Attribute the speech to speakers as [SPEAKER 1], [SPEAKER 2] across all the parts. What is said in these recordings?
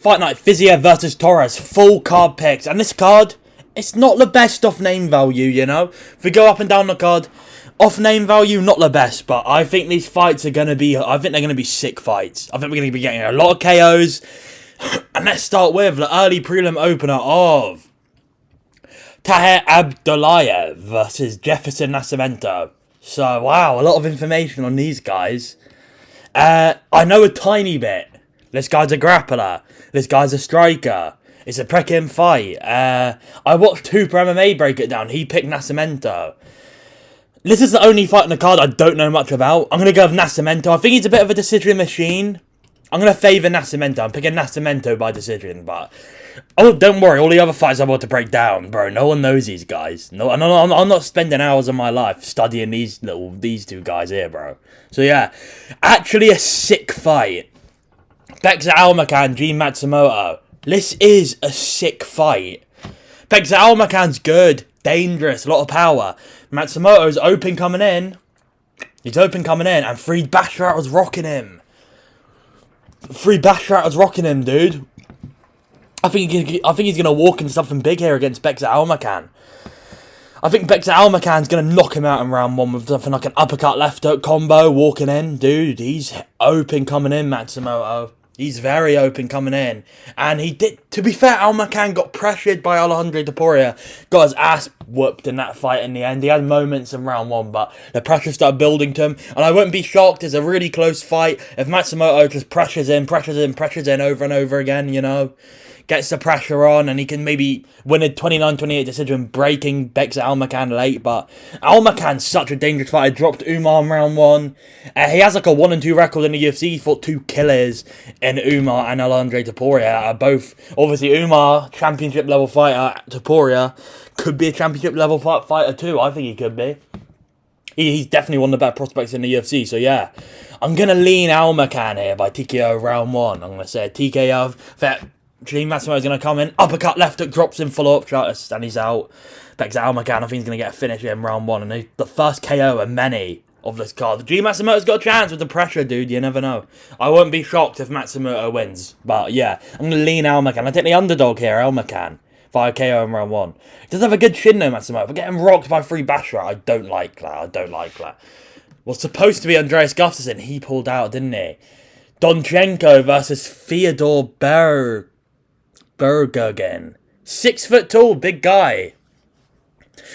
[SPEAKER 1] Fight Night, Fizeav versus Torres, full card picks. And this card, it's not the best off name value, you know. If we go up and down the card, off name value, not the best. But I think these fights are going to be, sick fights. I think we're going to be getting a lot of KOs. And let's start with the early prelim opener of Taher Abdullayev versus Jefferson Nascimento. So, wow, a lot of information on these guys. I know a tiny bit. This guy's a grappler. This guy's a striker. It's a Prekim fight. I watched Hooper MMA break it down. He picked Nascimento. This is the only fight in the card I don't know much about. I'm going to go with Nascimento. I think he's a bit of a decision machine. I'm going to favour Nascimento. I'm picking Nascimento by decision, but... Oh, don't worry. All the other fights I'm about to break down, bro. No one knows these guys. No, I'm not spending hours of my life studying these two guys here, bro. So, yeah. Actually a sick fight. Bexa Almacan, G Matsumoto. This is a sick fight. Bexa Almacan's good. Dangerous. A lot of power. Matsumoto's open coming in. He's open coming in. And Freed Basharat was rocking him. Dude. I think he's going to walk into something big here against Bexa Almacan. I think Bexa Almacan's going to knock him out in round one with something like an uppercut left hook combo walking in. Dude, he's open coming in, Matsumoto. He's very open coming in. And he did, to be fair, Almacan got pressured by Alejandro Topuria. Got his ass whooped in that fight in the end. He had moments in round one, but the pressure started building to him. And I wouldn't be shocked. It's a really close fight. If Matsumoto just pressures in over and over again, you know. Gets the pressure on, and he can maybe win a 29-28 decision, breaking Bexa Almacan late. But Almacan's such a dangerous fighter. Dropped Umar in round one. He has like a 1-2 record in the UFC. He fought 2 killers in Umar and Alejandro Topuria. Both, obviously, Umar, championship level fighter. Topuria could be a championship level fighter too. I think he could be. He's definitely one of the better prospects in the UFC. So yeah, I'm gonna lean Almacan here by TKO round one. I'm gonna say TKO. Gene Matsumoto's going to come in, uppercut, left hook, drops in, follow up shot, and he's out. Bexa Almacan, I think he's going to get a finish in round one, and the first KO of many of this card. Gene Matsumoto's got a chance with the pressure, dude, you never know. I won't be shocked if Matsumoto wins, but yeah, I'm going to lean Almacan. I take the underdog here, Almacan, via KO in round one. He does have a good chin though, Matsumoto, but getting rocked by Freed Basharat, I don't like that. Was supposed to be Andreas Gustafsson, he pulled out, didn't he? Donchenko versus Fyodor Bergergen. 6 foot tall, big guy.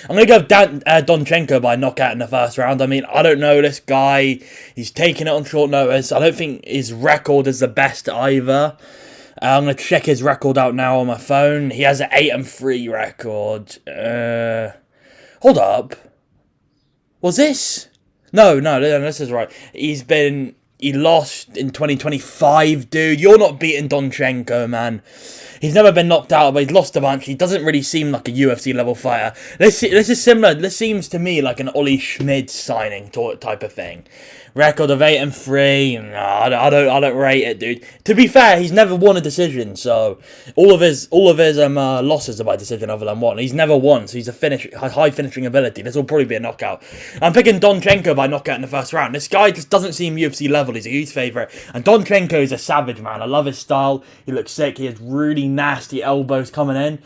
[SPEAKER 1] I'm going to go Donchenko by knockout in the first round. I mean, I don't know this guy. He's taking it on short notice. I don't think his record is the best either. I'm going to check his record out now on my phone. He has an 8-3 record. Hold up. Was this? No, this is right. He lost in 2025, dude. You're not beating Donchenko, man. He's never been knocked out, but he's lost a bunch. He doesn't really seem like a UFC level fighter. This is similar. This seems to me like an Ollie Schmid signing type of thing. Record of 8-3. No, I don't rate it, dude. To be fair, he's never won a decision, so all of his losses are by decision other than one. He's never won, so he's a high finishing ability. This will probably be a knockout. I'm picking Donchenko by knockout in the first round. This guy just doesn't seem UFC level. He's a huge favourite, and Donchenko is a savage, man. I love his style. He looks sick. He has really nasty elbows coming in.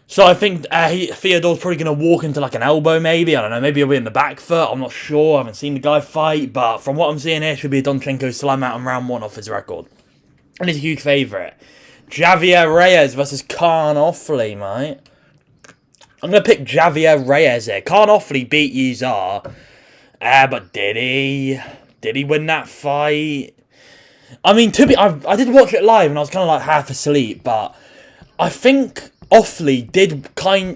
[SPEAKER 1] So I think Fyodor's probably going to walk into like an elbow maybe. I don't know. Maybe he'll be in the back foot. I'm not sure. I haven't seen the guy fight. But from what I'm seeing here, should be a Donchenko slam out in round one off his record. And he's a huge favourite. Javier Reyes versus Khan Offley, mate. I'm going to pick Javier Reyes here. Khan Offley beat Uzar. But did he? Did he win that fight? I mean, I did watch it live and I was kind of like half asleep. But I think Offley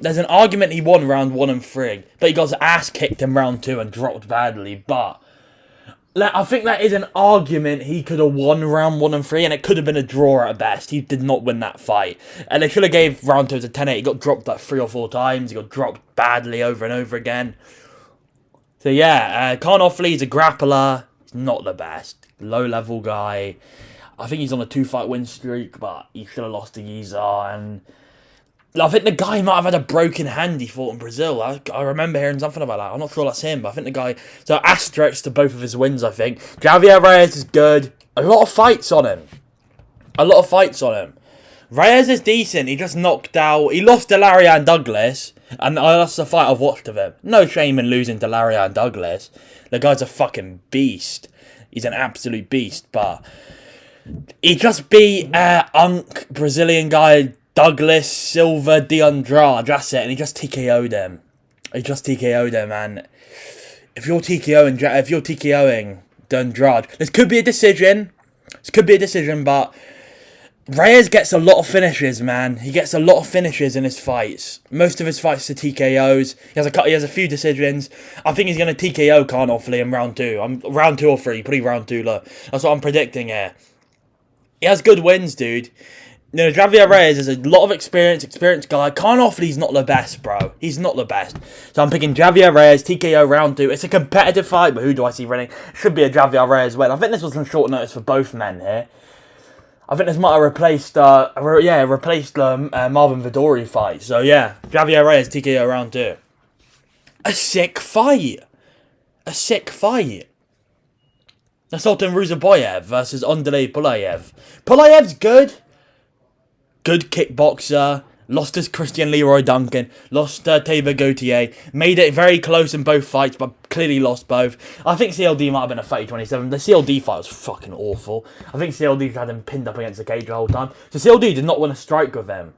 [SPEAKER 1] there's an argument he won round 1 and 3, but he got his ass kicked in round 2 and dropped badly. But I think that is an argument he could have won round 1 and 3, and it could have been a draw at best. He did not win that fight, and they should have gave round 2 as a 10-8. He got dropped like 3 or 4 times. He got dropped badly over and over again. So yeah, Khan Offley's a grappler. He's not the best. Low level guy. I think he's on a 2-fight win streak, but he should have lost to Yizar, and I think the guy might have had a broken hand he fought in Brazil. I remember hearing something about that. I'm not sure that's him, but I think the guy... So asterisks to both of his wins, I think. Javier Reyes is good. A lot of fights on him. Reyes is decent. He just knocked out. He lost to Larian Douglas, and that's the fight I've watched of him. No shame in losing to Larian Douglas. The guy's a fucking beast. He's an absolute beast. But he just beat Brazilian guy Douglas Silva de Andrade. That's it, and he just TKO'd him. And if you're TKOing Andrade, this could be a decision. But Reyes gets a lot of finishes, man. He gets a lot of finishes in his fights. Most of his fights are TKOs. He has a few decisions. I think he's going to TKO Khan Offley in round 2. Round 2 or 3. Probably round 2, look. That's what I'm predicting here. He has good wins, dude. You know, Javier Reyes is a lot of experienced guy. Khan Offley's not the best, bro. He's not the best. So I'm picking Javier Reyes, TKO round 2. It's a competitive fight, but who do I see winning? Should be a Javier Reyes win. I think this was on short notice for both men here. I think this might have replaced Marvin Vettori fight. So yeah, Javier Reyes, TKO round 2. A sick fight. Sultan Ruzaboyev versus Andrei Pulayev. Pulayev's good. Good kickboxer. Lost to Christian Leroy Duncan. Lost to Tabor Gautier. Made it very close in both fights, but clearly lost both. I think CLD might have been a 30-27. The CLD fight was fucking awful. I think CLD had him pinned up against the cage the whole time. So CLD did not want to strike with him.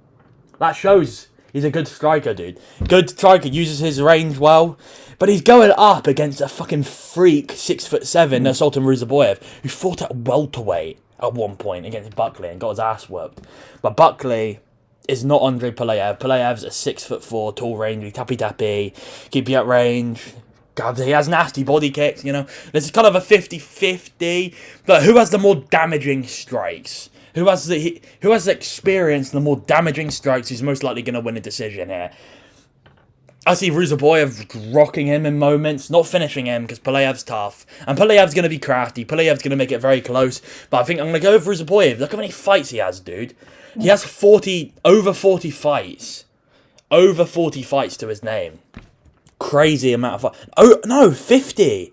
[SPEAKER 1] That shows he's a good striker, dude. Good striker, uses his range well. But he's going up against a fucking freak 6'7", Sultan Ruzaboyev, who fought at welterweight at one point against Buckley and got his ass whooped. But Buckley is not Andrei Pulayev. Pulayev's a 6'4", tall, rangy, tappy, keep you at range. God, he has nasty body kicks, you know. This is kind of a 50-50. But who has the more damaging strikes? Who has the experience and the more damaging strikes who's most likely going to win a decision here? I see Ruzaboyev rocking him in moments, not finishing him because Pulayev's tough. And Pulayev's going to be crafty. Pulayev's going to make it very close. But I think I'm going to go with Ruzaboyev. Look how many fights he has, dude. He has over 40 fights. Over 40 fights to his name. Crazy amount of fights. Oh, no, 50.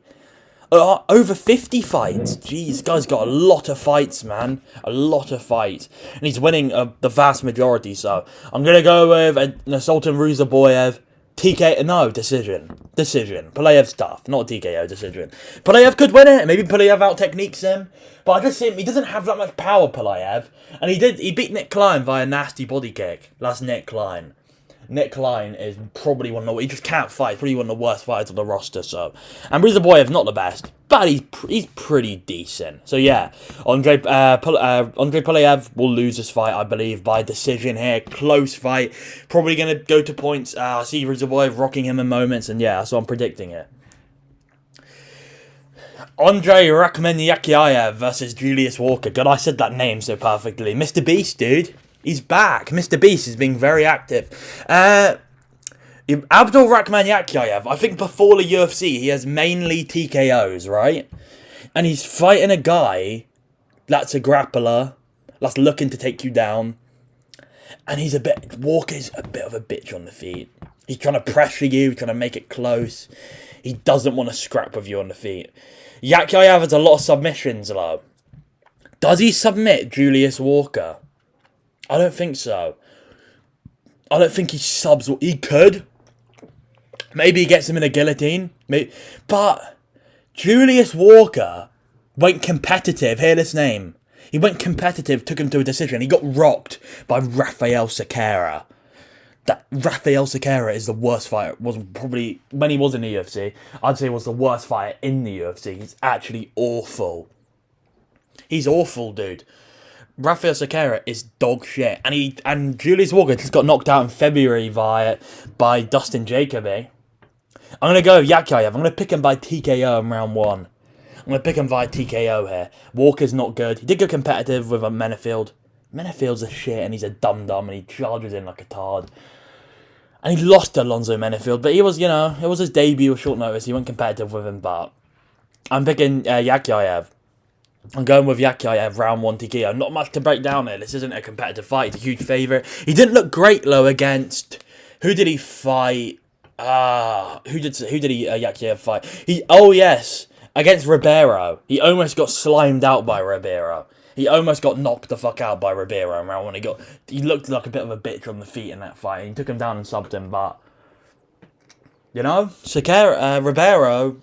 [SPEAKER 1] Over 50 fights. Jeez, this guy's got a lot of fights, man. A lot of fights. And he's winning the vast majority, so I'm going to go with Sultan Ruzaboyev. Decision. Pulayev's tough, not a TKO decision. Pulayev could win it. Maybe Pulayev out-techniques him. But I just see him, he doesn't have that much power, Pulayev. And he beat Nick Klein via a nasty body kick. That's Nick Klein. Nick Klein is probably he just can't fight. Probably one of the worst fighters on the roster, so. And Ruzaboyev's not the best, but he's pretty decent. So yeah, Andrei Pulayev will lose this fight, I believe, by decision here. Close fight. Probably going to go to points. I see Ruzaboyev rocking him in moments, and yeah, so I'm predicting it. Andrei Rakhmonyakhyayev versus Julius Walker. God, I said that name so perfectly. Mr. Beast, dude. He's back. Mr. Beast is being very active. Abdul Rakhmonyakhyayev, I think before the UFC, he has mainly TKOs, right? And he's fighting a guy that's a grappler, that's looking to take you down. And Walker's a bit of a bitch on the feet. He's trying to pressure you, trying to make it close. He doesn't want to scrap with you on the feet. Yakhyayev has a lot of submissions, though. Does he submit Julius Walker? I don't think so. I don't think he subs. He could. Maybe he gets him in a guillotine. But Julius Walker went competitive. Hear this name. He went competitive, took him to a decision. He got rocked by Rafael Sequeira. That Rafael Sequeira is the worst fighter. Was probably, when he was in the UFC, I'd say was the worst fighter in the UFC. He's actually awful. He's awful, dude. Rafael Sequeira is dog shit. And Julius Walker just got knocked out in February by Dustin Jacoby. I'm going to go with Yakhyayev. I'm going to pick him by TKO in round 1. I'm going to pick him by TKO here. Walker's not good. He did go competitive with Menefield. Menefield's a shit and he's a dum-dum and he charges in like a tard. And he lost to Alonzo Menefield. But he was, it was his debut with short notice. He went competitive with him, but I'm picking Yakhyayev. I'm going with Yakhyayev, round 1 TKO. Not much to break down here. This isn't a competitive fight. He's a huge favourite. He didn't look great, though, against... Who did he fight? Who did Yakhyayev fight? Yes, against Ribeiro. He almost got slimed out by Ribeiro. He almost got knocked the fuck out by Ribeiro in round 1. He looked like a bit of a bitch on the feet in that fight. He took him down and subbed him, but you know, Ribeiro,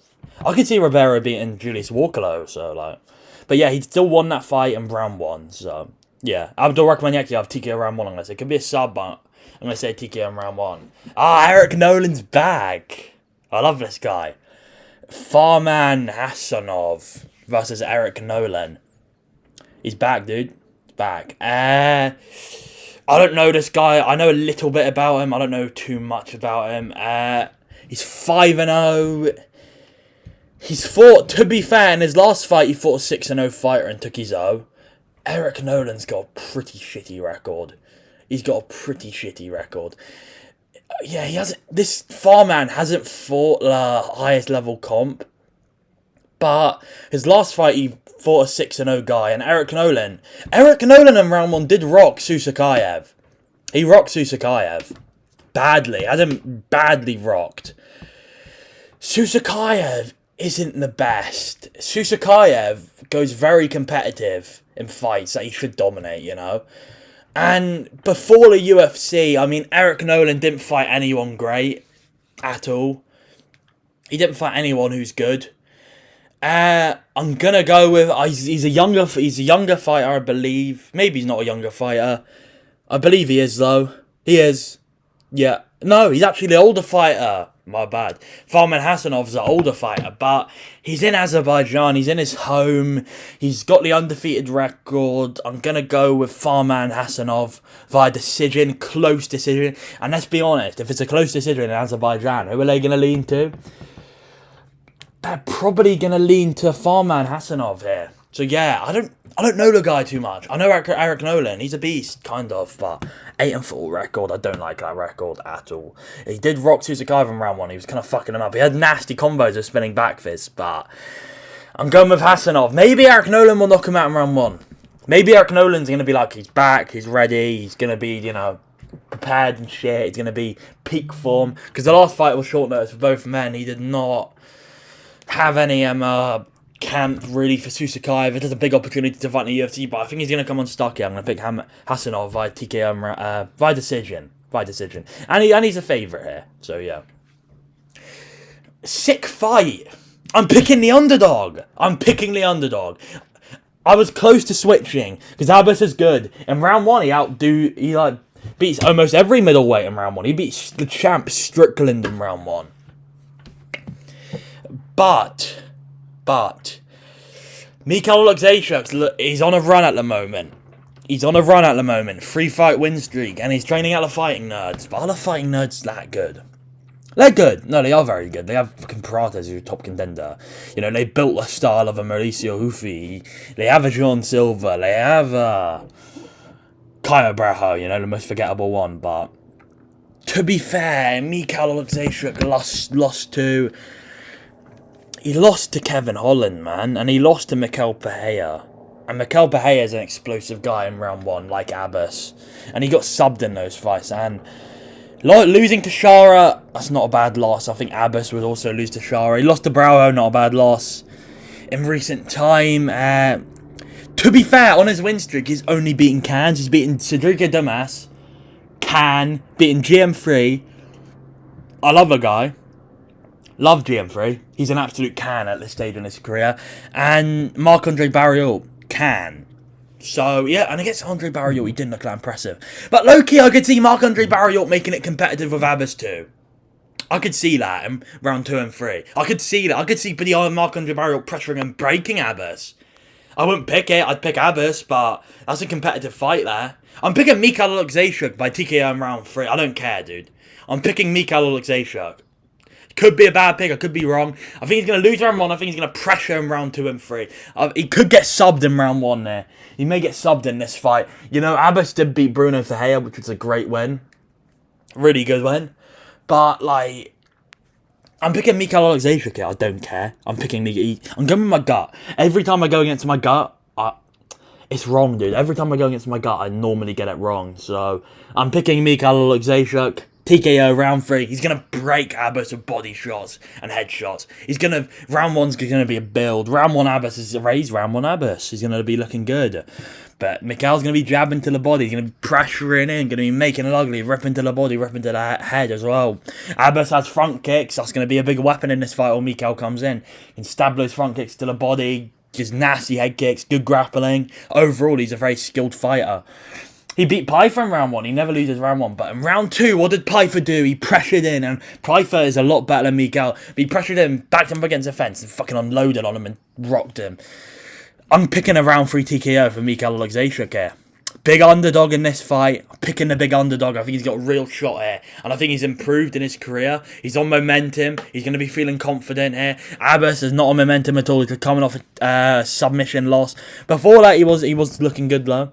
[SPEAKER 1] I could see Ribeiro beating Julius Walker, so like, but yeah, he still won that fight in round 1. So yeah, Abdul Rahman Yakiyev TKO round 1. I'm gonna say it could be a sub, but I'm gonna say TKO in round 1. Eric Nolan's back. I love this guy. Farman Hassanov versus Eric Nolan. He's back, dude. He's back. I don't know this guy. I know a little bit about him. I don't know too much about him. He's 5-0. He's fought, to be fair, in his last fight, he fought a 6-0 fighter and took his O. Eric Nolan's got a pretty shitty record. He's got a pretty shitty record. Yeah, he hasn't. This Farman hasn't fought the highest level comp, but his last fight he fought a 6-0 guy, and Eric Nolan in round 1 did rock Susakayev. He rocked Susakayev badly. Had him badly rocked. Susakayev isn't the best. Susakayev goes very competitive in fights that he should dominate, you know. And before the UFC, I mean, Eric Nolan didn't fight anyone great at all. He didn't fight anyone who's good. I'm gonna go with he's a younger fighter, I believe. Maybe he's not a younger fighter. I believe he is though. He is. Yeah. No, he's actually the older fighter. My bad. Farman Hassanov's the older fighter, but he's in Azerbaijan. He's in his home. He's got the undefeated record. I'm going to go with Farman Hassanov via decision, close decision. And let's be honest, if it's a close decision in Azerbaijan, who are they going to lean to? They're probably going to lean to Farman Hassanov here. So yeah, I don't know the guy too much. I know Eric Nolan, he's a beast, kind of, but 8-4 record, I don't like that record at all. He did rock Susakayev in round 1, he was kind of fucking him up. He had nasty combos of spinning back fists, but I'm going with Hassanov. Maybe Eric Nolan will knock him out in round 1. Maybe Eric Nolan's going to be like, he's back, he's ready, he's going to be, you know, prepared and shit, he's going to be peak form. Because the last fight was short notice for both men, he did not have any camp really for Susakayev. It is a big opportunity to fight in the UFC, but I think he's going to come unstuck here. I'm going to pick Hassanov via TKO, via decision. And he's a favourite here, so yeah. Sick fight. I'm picking the underdog. I was close to switching, because Abbas is good. In round 1, he beats almost every middleweight in round 1. He beats the champ Strickland in round 1. But Mikhail Alexeychuk, he's on a run at the moment. 3-fight win streak, and he's training out the Fighting Nerds. But are the Fighting Nerds that good? They're good. No, they are very good. They have fucking Prates, who's a top contender. You know, they built the style of a Mauricio Hufi. They have a Jean Silva. They have Caio Brajo, you know, the most forgettable one. But to be fair, Mikhail Alexeychuk lost to... He lost to Kevin Holland, man, and he lost to Mikel Pereira. And Mikel Pereira is an explosive guy in round 1, like Abbas. And he got subbed in those fights. And losing to Shara, that's not a bad loss. I think Abbas would also lose to Shara. He lost to Bravo, not a bad loss. In recent time, to be fair, on his win streak, he's only beaten Cans. He's beaten Cedric Damas, Can, beaten GM3. I love the guy. Love GM3. He's an absolute can at this stage in his career. And Marc-Andre Barriault can. So, yeah, and against Andre Barriault, he didn't look that impressive. But low-key, I could see Marc-Andre Barriault making it competitive with Abbas too. I could see that in round 2 and 3. I could see that. I could see Marc-Andre Barriault pressuring and breaking Abbas. I wouldn't pick it. I'd pick Abbas, but that's a competitive fight there. I'm picking Mikhail Alexeychuk by TKO in round 3. I don't care, dude. I'm picking Mikhail Alexeychuk. Could be a bad pick. I could be wrong. I think he's going to lose round 1. I think he's going to pressure in round 2 and 3. He could get subbed in round 1 there. He may get subbed in this fight. You know, Abbas did beat Bruno Ferreira, which was a great win. Really good win. But, like, I'm picking Mikhail Alexeychuk here. I don't care. I'm going with my gut. Every time I go against my gut, it's wrong, dude. Every time I go against my gut, I normally get it wrong. So, I'm picking Mikhail Alexeychuk. TKO round 3. He's going to break Abbas with body shots and headshots. Round 1's going to be a build. Round 1 Abbas is a raise. Round 1 Abbas. He's going to be looking good. But Mikhail's going to be jabbing to the body. He's going to be pressuring in. Going to be making it ugly. Ripping to the body. Ripping to the head as well. Abbas has front kicks. That's going to be a big weapon in this fight when Mikhail comes in. He can stab those front kicks to the body. Just nasty head kicks. Good grappling. Overall, he's a very skilled fighter. He beat Pyfer in round 1. He never loses round 1. But in round 2, what did Pyfer do? He pressured in. And Pyfer is a lot better than Mikhail. But he pressured him, backed him up against the fence, and fucking unloaded on him and rocked him. I'm picking a round 3 TKO for Mikhail Alexejczuk here. Big underdog in this fight. I'm picking the big underdog. I think he's got a real shot here. And I think he's improved in his career. He's on momentum. He's going to be feeling confident here. Abbas is not on momentum at all. He's coming off a submission loss. Before that, he was looking good, though.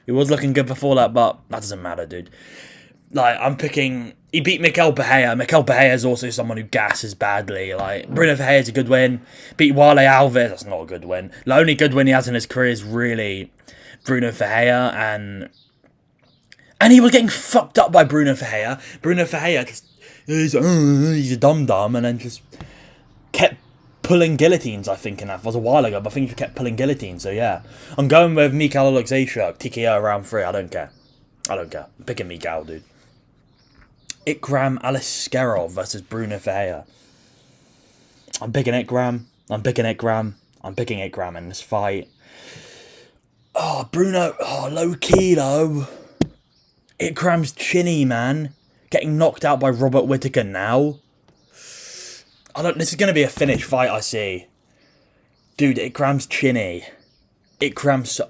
[SPEAKER 1] He was looking good before that, but that doesn't matter, dude. Like, I'm picking... He beat Mikel Bahia. Mikel Bahia is also someone who gasses badly. Like, Bruno Ferreira is a good win. Beat Wale Alves. That's not a good win. The only good win he has in his career is really Bruno Ferreira. And he was getting fucked up by Bruno Ferreira. Bruno Ferreira just... He's a dum-dum. And then just kept pulling guillotines, I think, in that. It was a while ago, but I think he kept pulling guillotines. So, yeah. I'm going with Mikhail Alexejczuk. TKO round 3. I don't care. I'm picking Mikhail, dude. Ikram Aliskerov versus Bruno Ferreira. I'm picking Ikram in this fight. Oh, Bruno. Oh, low key, though. Ikram's chinny, man. Getting knocked out by Robert Whittaker now. This is going to be a finish fight, I see. Dude, Ikram's chinny. Ikram's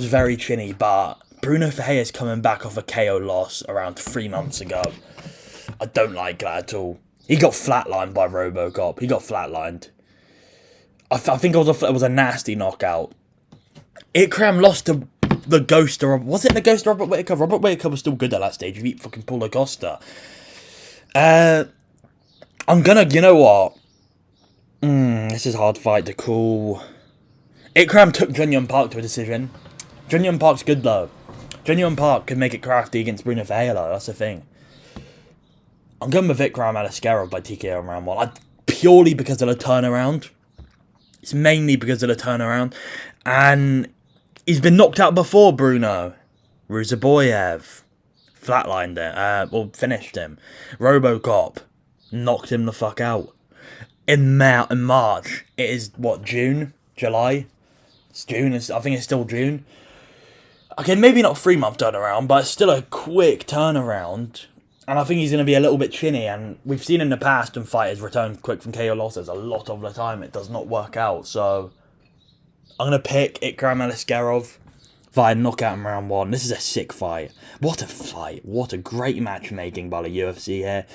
[SPEAKER 1] very chinny, but Bruno Ferreira's coming back off a KO loss around 3 months ago. I don't like that at all. He got flatlined by Robocop. He got flatlined. I think it was a nasty knockout. Ikram lost to the ghost of... Was it the ghost of Robert Whittaker? Robert Whittaker was still good at that stage. He beat fucking Paulo Costa. I'm gonna... You know what? This is a hard fight to call. Ikram took Junyong Park to a decision. Junyong Park's good, though. Junyong Park could make it crafty against Bruno Ferreira, though. That's the thing. I'm going with Ikram Aliskerov by TKO in round 1. Purely because of the turnaround. It's mainly because of the turnaround. And he's been knocked out before, Bruno. Ruzaboyev flatlined it. Or finished him. Robocop knocked him the fuck out. In March. It is, what, June? July? It's June. I think it's still June. Okay, maybe not a 3-month turnaround, but it's still a quick turnaround. And I think he's going to be a little bit chinny. And we've seen in the past when fighters return quick from KO losses, a lot of the time it does not work out. So I'm going to pick Ikram Aliskerov via knockout in round 1. This is a sick fight. What a fight. What a great matchmaking by the UFC here.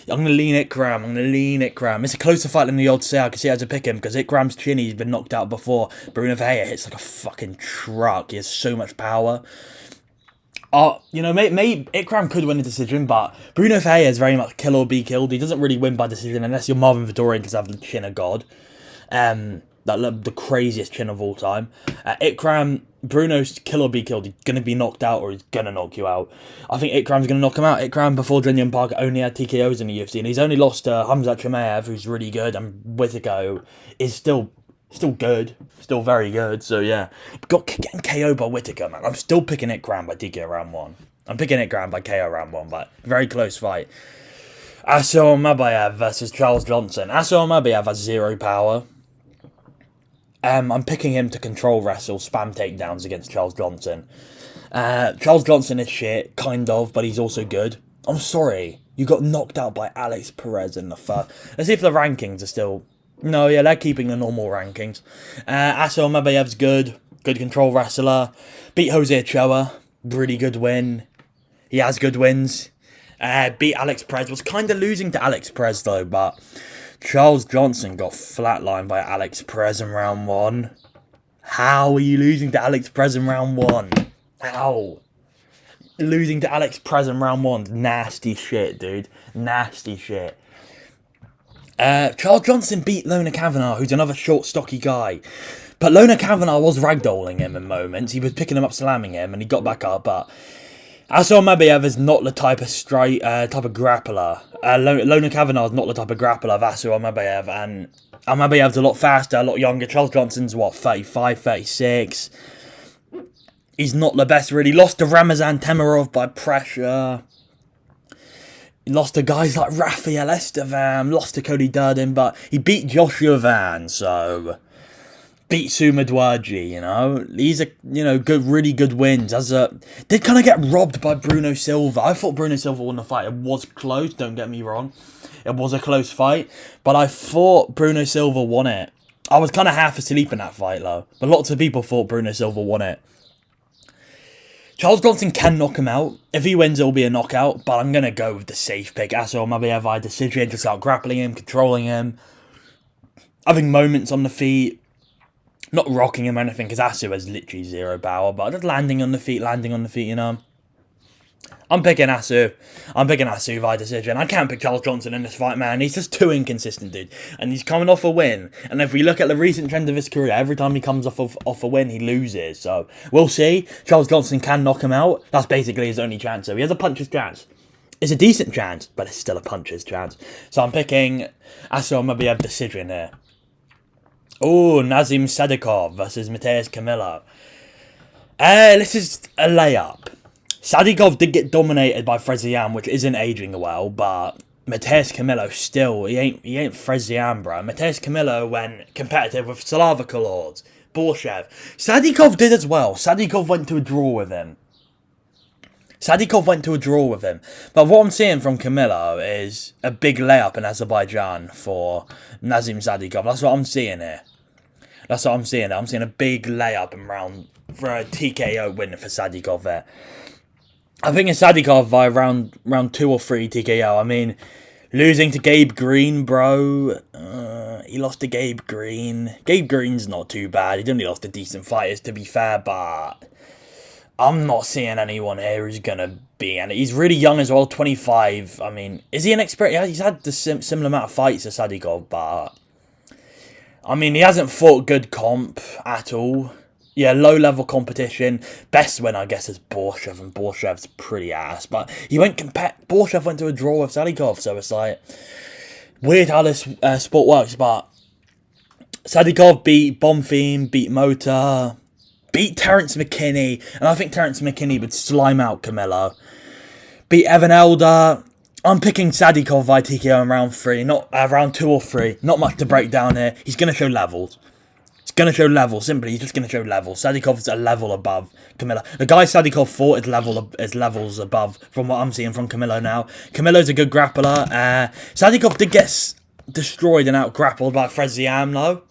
[SPEAKER 1] I'm going to lean Ikram. It's a closer fight than the odds say. I can see how to pick him because Ikram's chinny. He's been knocked out before. Bruno Ferreira hits like a fucking truck. He has so much power. Maybe Ikram could win a decision, but Bruno Ferreira is very much kill or be killed. He doesn't really win by decision unless you're Marvin Vettori because have the chin of God. The craziest chin of all time. Ikram, Bruno's kill or be killed. He's going to be knocked out or he's going to knock you out. I think Ikram's going to knock him out. Ikram, before Junyong Park, only had TKOs in the UFC, and he's only lost to Hamzat Chimaev, who's really good, and Whittaker, who is still good. Still very good, so yeah. Getting KO by Whittaker, man. I'm still picking Ikram by TKO round 1. I'm picking Ikram by KO round 1, but very close fight. Asel Mabayev versus Charles Johnson. Asel Mabayev has 0 power. I'm picking him to control wrestle, spam takedowns against Charles Johnson. Charles Johnson is shit, kind of, but he's also good. I'm sorry, you got knocked out by Alex Perez in the first. Let's see if the rankings are still... No, yeah, they're keeping the normal rankings. Asel Mabayev's good control wrestler. Beat Jose Ochoa, really good win. He has good wins. Beat Alex Perez, was kind of losing to Alex Perez though, but... Charles Johnson got flatlined by Alex Perez in round 1. How are you losing to Alex Perez in round 1? How? Losing to Alex Perez in round 1. Nasty shit, dude. Nasty shit. Charles Johnson beat Lona Kavanagh, who's another short, stocky guy. But Lona Kavanagh was ragdolling him in moments. He was picking him up, slamming him, and he got back up, but... Asur Mabiev is not the type of grappler. Lona Kavanagh is not the type of grappler of Asur Mabiev, and Mabiev's a lot faster, a lot younger. Charles Johnson's, what, 35, 36? He's not the best, really. Lost to Ramazan Temirov by pressure. He lost to guys like Rafael Estevam. Lost to Cody Durden, but he beat Joshua Van, so... Beat Sumadwaji, you know. These are, you know, good, really good wins. Did kind of get robbed by Bruno Silva. I thought Bruno Silva won the fight. It was close, don't get me wrong. It was a close fight, but I thought Bruno Silva won it. I was kind of half asleep in that fight, though. But lots of people thought Bruno Silva won it. Charles Johnson can knock him out. If he wins, it'll be a knockout, but I'm going to go with the safe pick. Asur Mabiev by decision, just out grappling him, controlling him, having moments on the feet. Not rocking him or anything, because Asur has literally zero power, but just landing on the feet, you know. I'm picking Asur. I'm picking Asur by decision. I can't pick Charles Johnson in this fight, man. He's just too inconsistent, dude. And he's coming off a win. And if we look at the recent trend of his career, every time he comes off a win, he loses. So, we'll see. Charles Johnson can knock him out. That's basically his only chance. So, he has a puncher's chance. It's a decent chance, but it's still a puncher's chance. So, I'm picking Asur Mabiev decision here. Oh, Nazim Sadikov versus Mateus Camilo. This is a layup. Sadikov did get dominated by Fizeav, which isn't aging well, but Mateus Camilo still, he ain't Fizeav, bro. Mateus Camilo went competitive with Slavakalord, Borshev. Sadikov did as well. Sadikov went to a draw with him. But what I'm seeing from Camilo is a big layup in Azerbaijan for Nazim Sadikov. That's what I'm seeing here. I'm seeing a big layup in round for a TKO win for Sadikov there. I think it's Sadikov by round 2 or 3 TKO. I mean, losing to Gabe Green, bro. He lost to Gabe Green. Gabe Green's not too bad. He only lost to decent fighters, to be fair, but I'm not seeing anyone here who's going to be... And he's really young as well, 25. I mean, is he an expert? Yeah, he's had the similar amount of fights as Sadikov, but... I mean, he hasn't fought good comp at all. Yeah, low-level competition. Best win, I guess, is Borshev, and Borshev's pretty ass. But Borshev went to a draw with Sadikov, so it's like... Weird how this sport works, but... Sadikov beat Bonfim, beat Mota, beat Terence McKinney, and I think Terence McKinney would slime out Camilo. Beat Evan Elder. I'm picking Sadikov by TKO in round 3, not round 2 or 3. Not much to break down here. He's going to show levels. Simply. He's just going to show levels. Sadikov's a level above Camilo. The guy Sadikov fought is levels above from what I'm seeing from Camilo now. Camilo's a good grappler. Sadikov did get destroyed and out-grappled by Fizeav, though.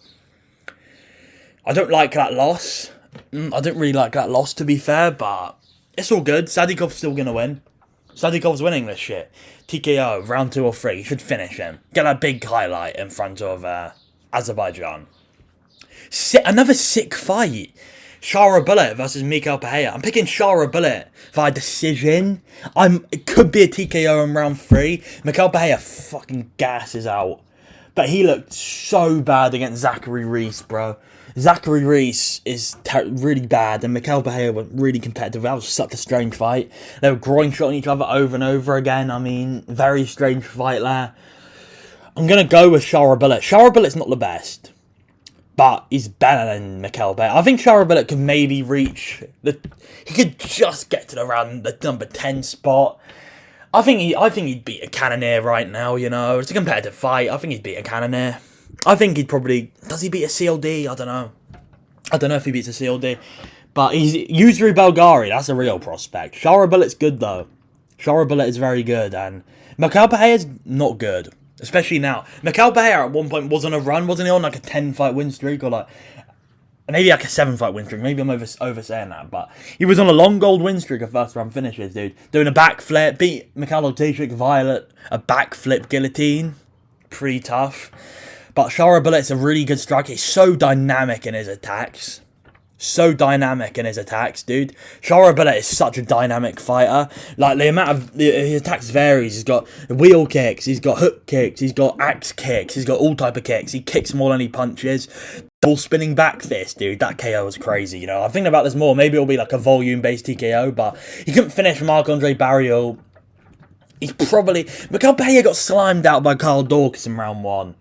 [SPEAKER 1] I don't like that loss. I don't really like that loss, to be fair, but it's all good. Sadikov's still going to win. Sadikov's winning this shit. TKO, round 2 or 3. You should finish him. Get that big highlight in front of Azerbaijan. Another sick fight. Shara Bullet versus Mikhail Pereira. I'm picking Shara Bullet via decision. It could be a TKO in round 3. Mikhail Pereira fucking gasses out. But he looked so bad against Zachary Reese, bro. Zachary Reese is really bad, and Mikhail Pereira was really competitive. That was such a strange fight. They were groin shotting each other over and over again. I mean, very strange fight there. I'm going to go with Shara Bullet. Shara Bullet's not the best, but he's better than Mikhail Pereira. I think Shara Bullet could maybe reach he could just get to the number 10 spot. I think he'd beat a Cannonier right now, you know. It's a competitive fight. I think he'd beat a Cannonier. I think he'd probably... Does he beat a CLD? I don't know. I don't know if he beats a CLD. But he's Yusri Belgari. That's a real prospect. Shara Bullet's good, though. Shara Bullet is very good. And Mikhail Pereira's not good. Especially now. Mikhail Pereira at one point was on a run. Wasn't he on like a 10-fight win streak? Or like... Maybe like a 7-fight win streak. Maybe I'm oversaying that. But he was on a long gold win streak of first-round finishes, dude. Doing a backflip. Beat Mikhail Tishik via a backflip guillotine. Pretty tough. But Shara Bullet's a really good striker. He's so dynamic in his attacks. So dynamic in his attacks, dude. Charaballet is such a dynamic fighter. Like, the amount of his attacks varies. He's got wheel kicks, he's got hook kicks, he's got axe kicks, he's got all type of kicks. He kicks more than he punches. Double spinning back fist, dude. That KO was crazy, you know. I'm thinking about this more. Maybe it'll be like a volume-based TKO, but he couldn't finish Marc-Andre Barrios. He's probably... Miguel Peña got slimed out by Carl Dawkins in round 1.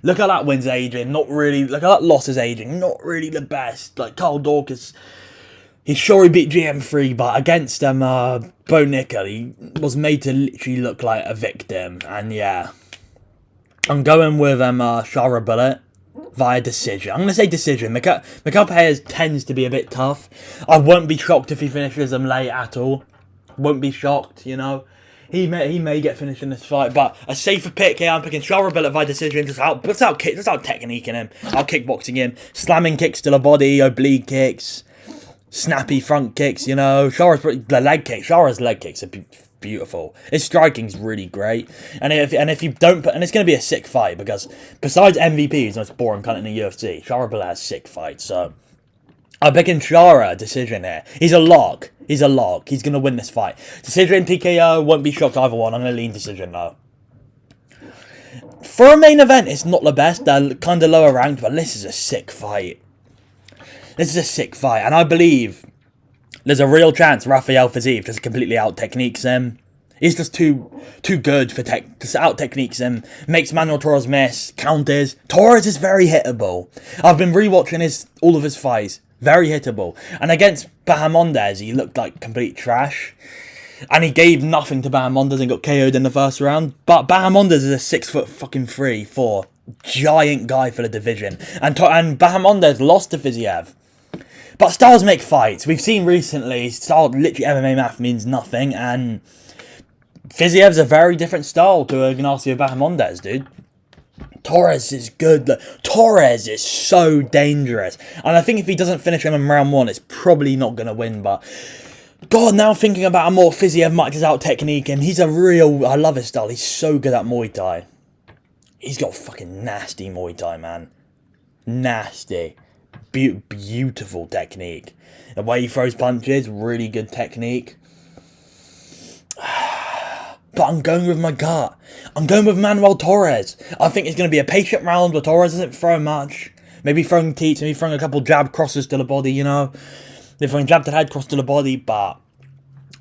[SPEAKER 1] Look how that wins aging, not really... Look how that loss is aging, not really the best. Like, Carl Dawkins, he's sure he beat GM3, but against Bo Nickel, he was made to literally look like a victim. And yeah, I'm going with Charaballet via decision. I'm going to say decision. Miguel Peña tends to be a bit tough. I won't be shocked if he finishes him late at all. Won't be shocked, you know. He may get finished in this fight, but a safer pick here. I'm picking Charaballet via decision. Just out techniquing him, out kickboxing him, slamming kicks to the body, oblique kicks, snappy front kicks. You know, Chara's leg kicks are beautiful. His striking's really great, and if you don't put, and it's going to be a sick fight because besides MVP, he's the most boring cunt in the UFC. Charaballet has sick fights, so I'm picking Chara decision here. He's a lock. He's going to win this fight. Decision, TKO, won't be shocked either one. I'm going to lean decision though. For a main event, it's not the best. They're kind of lower ranked, but this is a sick fight. And I believe there's a real chance Rafael Fizeav just completely out-techniques him. He's just too good for just out-techniques him. Makes Manuel Torres miss. Counters. Torres is very hittable. I've been rewatching all of his fights. Very hittable. And against Bahamondes, he looked like complete trash. And he gave nothing to Bahamondes and got KO'd in the first round. But Bahamondes is a 6'3", giant guy for the division. And Bahamondes lost to Fizeav. But styles make fights. We've seen recently, literally MMA math means nothing. And Fizeav's a very different style to Ignacio Bahamondes, dude. Torres is good. Torres is so dangerous. And I think if he doesn't finish him in round 1, it's probably not going to win. But, God, now thinking about a more Fizeav might just out-technique him. He's a real... I love his style. He's so good at Muay Thai. He's got fucking nasty Muay Thai, man. Nasty. Beautiful technique. The way he throws punches, really good technique. But I'm going with my gut. I'm going with Manuel Torres. I think it's going to be a patient round where Torres doesn't throw much. Maybe throwing teats, maybe throwing a couple jab crosses to the body, you know. They're throwing jab to the head, cross to the body, but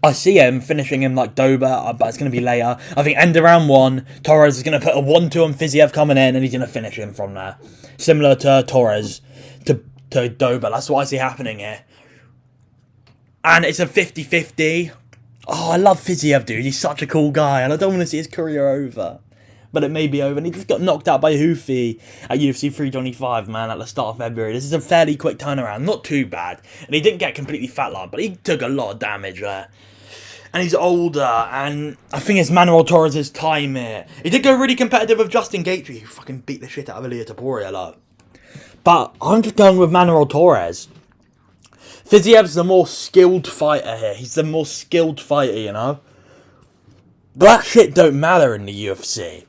[SPEAKER 1] I see him finishing him like Dober, but it's going to be later. I think end of round 1, Torres is going to put a 1-2 on Fizeav coming in, and he's going to finish him from there. Similar to Torres, to Dober. That's what I see happening here. And it's a 50-50. Oh, I love Fizeav, dude. He's such a cool guy, and I don't want to see his career over. But it may be over, and he just got knocked out by Houthi at UFC 325, man, at the start of February. This is a fairly quick turnaround. Not too bad. And he didn't get completely flatlined, but he took a lot of damage there. And he's older, and I think it's Manuel Torres' time here. He did go really competitive with Justin Gaethje, who fucking beat the shit out of Ilia Topuria, like. But I'm just going with Manuel Torres. Fizeav's the more skilled fighter here. He's the more skilled fighter, you know. But that shit don't matter in the UFC.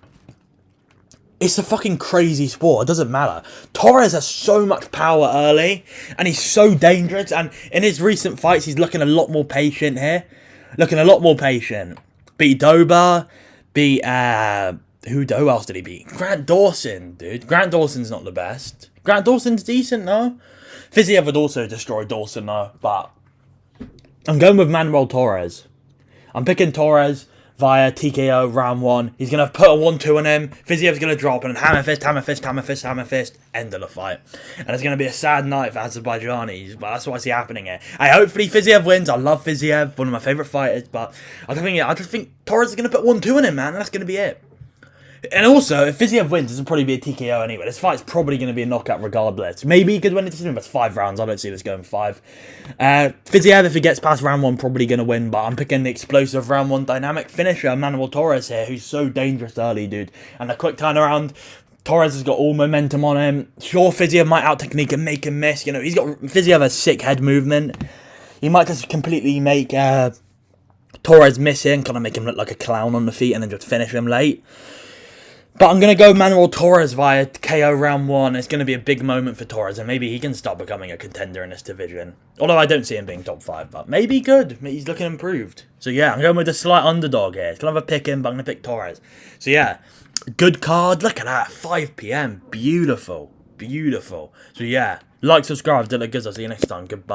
[SPEAKER 1] It's a fucking crazy sport. It doesn't matter. Torres has so much power early, and he's so dangerous. And in his recent fights, he's looking a lot more patient here. Looking a lot more patient. Beat Dober. Beat, who else did he beat? Grant Dawson, dude. Grant Dawson's not the best. Grant Dawson's decent, though. Fizeav would also destroy Dawson, though. But I'm going with Manuel Torres. I'm picking Torres via TKO round 1. He's going to put a 1-2 on him. Fizeav's going to drop and hammer fist, hammer fist, hammer fist, hammer fist. End of the fight. And it's going to be a sad night for Azerbaijanis, but that's what I see happening here. Hopefully Fizeav wins. I love Fizeav, one of my favourite fighters, but I just think Torres is going to put 1-2 on him, man, and that's going to be it. And also, if Fizeav wins, this will probably be a TKO anyway. This fight's probably going to be a knockout regardless. Maybe he could win the decision, but it's 5 rounds. I don't see this going 5. Fizeav, if he gets past round 1, probably going to win, but I'm picking the explosive round 1 dynamic finisher, Manuel Torres here, who's so dangerous early, dude. And a quick turnaround. Torres has got all momentum on him. Sure, Fizeav might out-technique and make him miss. You know, Fizeav has sick head movement. He might just completely make Torres miss him, kind of make him look like a clown on the feet and then just finish him late. But I'm going to go Manuel Torres via KO round 1. It's going to be a big moment for Torres, and maybe he can start becoming a contender in this division. Although I don't see him being top 5, but maybe he could. He's looking improved. So yeah, I'm going with a slight underdog here. It's kind of a pick him, but I'm going to pick Torres. So yeah, good card. Look at that, 5 PM. Beautiful. Beautiful. So yeah, like, subscribe, do it good. I'll see you next time. Goodbye.